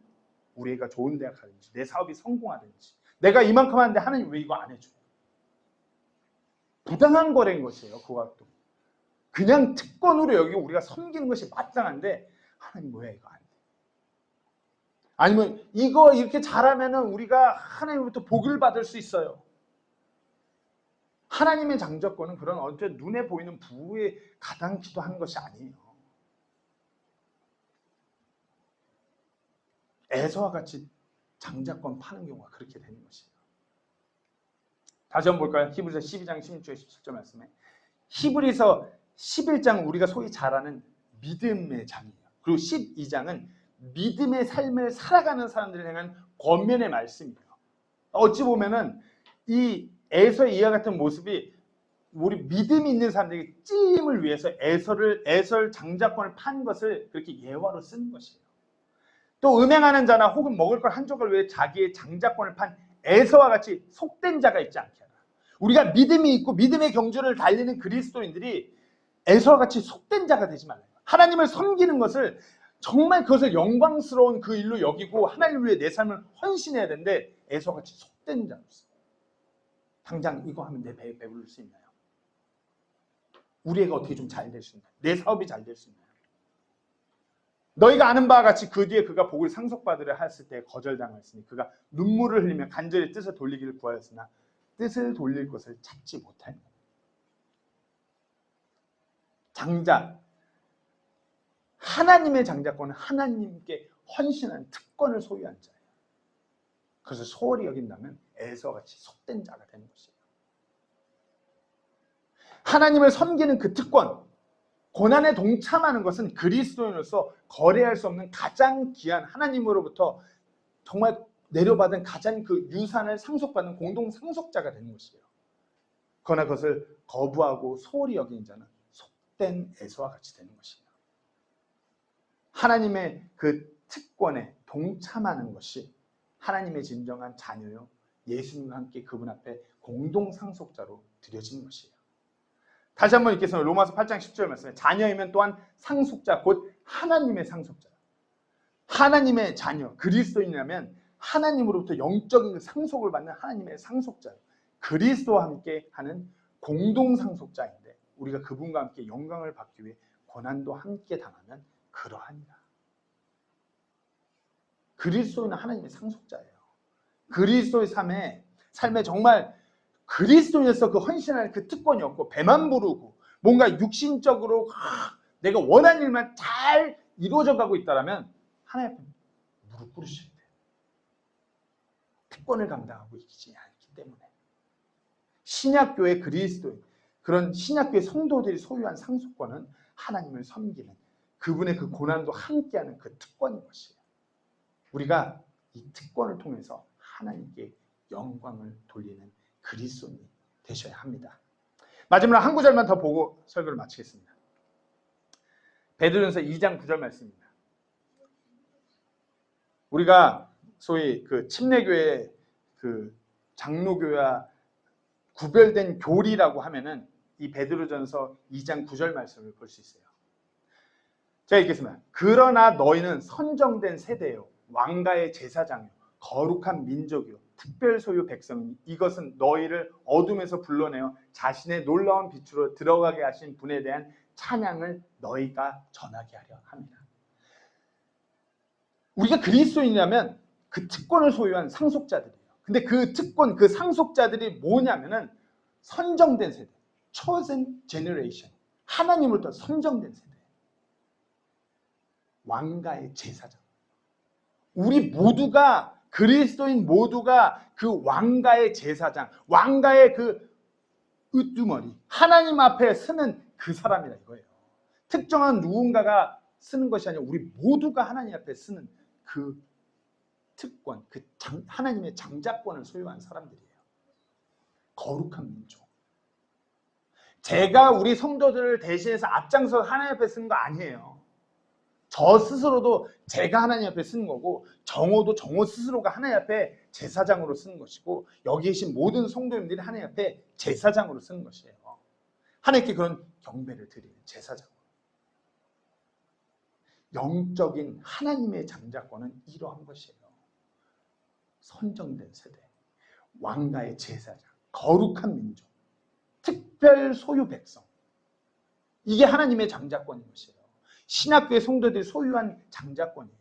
우리 애가 좋은 대학 가든지 내 사업이 성공하든지 내가 이만큼 하는데 하나님 왜 이거 안 해줘요? 부당한 거래인 것이에요. 그와 또 그냥 특권으로 여기고 우리가 섬기는 것이 마땅한데 하나님 왜 이거 안 돼? 아니면 이거 이렇게 잘하면은 우리가 하나님으로부터 복을 받을 수 있어요. 하나님의 장자권은 그런 어째 눈에 보이는 부에 가당키도 하는 것이 아니에요. 에서와 같이 장자권 파는 경우가 그렇게 되는 것이에요. 다시 한번 볼까요? 히브리서 12장 16절 17절 말씀에 히브리서 11장은 우리가 소위 잘 아는 믿음의 장이에요. 그리고 12장은 믿음의 삶을 살아가는 사람들을 향한 권면의 말씀이에요. 어찌 보면은 이 에서의 이와 같은 모습이 우리 믿음이 있는 사람들에게 찌임을 위해서 에설 장자권을 판 것을 그렇게 예화로 쓰는 것이에요. 또 음행하는 자나 혹은 먹을 걸 한 조각 위해 자기의 장자권을 판 에서와 같이 속된 자가 있지 않게 하라. 우리가 믿음이 있고 믿음의 경주를 달리는 그리스도인들이 에서와 같이 속된 자가 되지 말아요. 하나님을 섬기는 것을 정말 그것을 영광스러운 그 일로 여기고 하나님을 위해 내 삶을 헌신해야 되는데 에서와 같이 속된 자로서 당장 이거 하면 내 배에 배부를 수 있나요? 우리 애가 어떻게 좀 잘 될 수 있나요? 내 사업이 잘 될 수 있나요? 너희가 아는 바와 같이 그 뒤에 그가 복을 상속받으려 하였을 때 거절당하였으니 그가 눈물을 흘리며 간절히 뜻을 돌리기를 구하였으나 뜻을 돌릴 것을 찾지 못하였다. 장자, 하나님의 장자권은 하나님께 헌신한 특권을 소유한 자예요. 그래서 소홀히 여긴다면 에서같이 속된 자가 되는 것이에요. 하나님을 섬기는 그 특권, 고난에 동참하는 것은 그리스도인으로서 거래할 수 없는 가장 귀한 하나님으로부터 정말 내려받은 가장 그 유산을 상속받는 공동 상속자가 되는 것이에요. 그러나 그것을 거부하고 소홀히 여기는 자는 속된 에서와 같이 되는 것이에요. 하나님의 그 특권에 동참하는 것이 하나님의 진정한 자녀요, 예수님과 함께 그분 앞에 공동 상속자로 드려지는 것이에요. 다시 한번 읽겠습니다. 로마서 8장 10절 말씀에 자녀이면 또한 상속자 곧 하나님의 상속자. 하나님의 자녀 그리스도인이라면 하나님으로부터 영적인 상속을 받는 하나님의 상속자. 그리스도와 함께 하는 공동 상속자인데 우리가 그분과 함께 영광을 받기 위해 고난도 함께 당하면 그러하니라. 그리스도인은 하나님의 상속자예요. 그리스도의 삶에 정말 그리스도인에서 그 헌신하는 그 특권이 없고 배만 부르고 뭔가 육신적으로 내가 원하는 일만 잘 이루어져 가고 있다면 하나님 앞에 무릎 꿇으셔야 돼요. 특권을 감당하고 있지 않기 때문에. 신약교회 그리스도인, 그런 신약교회 성도들이 소유한 상속권은 하나님을 섬기는 그분의 그 고난도 함께하는 그 특권인 것이에요. 우리가 이 특권을 통해서 하나님께 영광을 돌리는 그리스도인이 되셔야 합니다. 마지막으로 한 구절만 더 보고 설교를 마치겠습니다. 베드로전서 2장 9절 말씀입니다. 우리가 소위 그 침례교회 그 장로교회와 구별된 교리라고 하면은 이 베드로전서 2장 9절 말씀을 볼 수 있어요. 제가 읽겠습니다. 그러나 너희는 선정된 세대요, 왕가의 제사장요, 거룩한 민족이요, 특별 소유 백성이니 이것은 너희를 어둠에서 불러내어 자신의 놀라운 빛으로 들어가게 하신 분에 대한 찬양을 너희가 전하게 하려 합니다. 우리가 그리스도인이라면 그 특권을 소유한 상속자들이에요. 근데 그 특권, 그 상속자들이 뭐냐면은 선정된 세대, chosen generation, 하나님으로부터 선정된 세대, 왕가의 제사장. 우리 모두가, 그리스도인 모두가 그 왕가의 제사장, 왕가의 그 으뚜머리, 하나님 앞에 쓰는 그 사람이라 이거예요. 특정한 누군가가 쓰는 것이 아니라 우리 모두가 하나님 앞에 쓰는 그 특권, 하나님의 장자권을 소유한 사람들이에요. 거룩한 민족. 제가 우리 성도들을 대신해서 앞장서 하나님 앞에 쓰는 거 아니에요. 저 스스로도 제가 하나님 앞에 쓰는 거고, 정호도 정호 스스로가 하나님 앞에 제사장으로 쓰는 것이고, 여기 계신 모든 성도님들이 하나님 앞에 제사장으로 쓰는 것이에요. 하나님께 그런 경배를 드리는 제사장. 영적인 하나님의 장자권은 이러한 것이에요. 선정된 세대, 왕가의 제사장, 거룩한 민족, 특별 소유 백성. 이게 하나님의 장자권인 것이에요. 신학교의 성도들이 소유한 장자권이에요.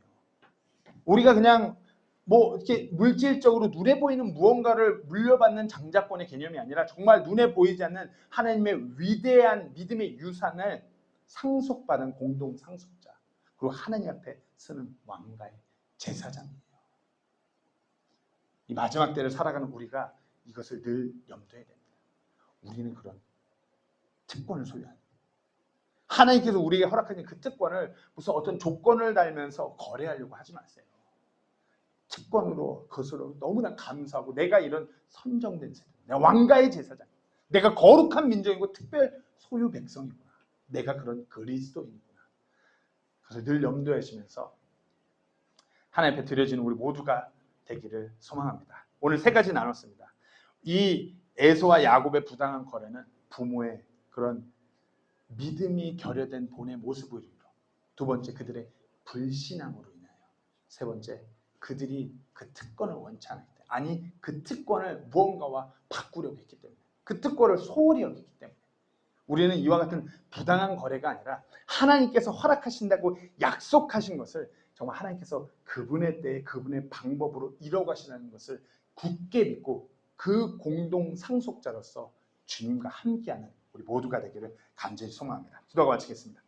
우리가 그냥 뭐 이렇게 물질적으로 눈에 보이는 무언가를 물려받는 장자권의 개념이 아니라 정말 눈에 보이지 않는 하나님의 위대한 믿음의 유산을 상속받은 공동 상속자, 그리고 하나님 앞에 쓰는 왕가의 제사장이에요. 이 마지막 때를 살아가는 우리가 이것을 늘 염두에 됩니다. 우리는 그런 특권을 소유합니다. 하나님께서 우리에게 허락하신 그 특권을 무슨 어떤 조건을 달면서 거래하려고 하지 마세요. 특권으로, 그것으로 너무나 감사하고, 내가 이런 선정된 세대, 내가 왕가의 제사장, 내가 거룩한 민족이고 특별 소유 백성이구나, 내가 그런 그리스도인이구나. 그래서 늘 염두하시면서 하나님 앞에 드려지는 우리 모두가 되기를 소망합니다. 오늘 세 가지 나눴습니다. 이 에서와 야곱의 부당한 거래는 부모의 그런 믿음이 결여된 본의 모습으로, 두 번째 그들의 불신앙으로 인하여, 세 번째 그들이 그 특권을 원치 않았기 때문에, 아니 그 특권을 무언가와 바꾸려고 했기 때문에, 그 특권을 소홀히 여겼기 때문에. 우리는 이와 같은 부당한 거래가 아니라 하나님께서 허락하신다고 약속하신 것을 정말 하나님께서 그분의 때에 그분의 방법으로 이뤄가시라는 것을 굳게 믿고 그 공동 상속자로서 주님과 함께하는 우리 모두가 되기를 간절히 소망합니다. 기도하고 마치겠습니다.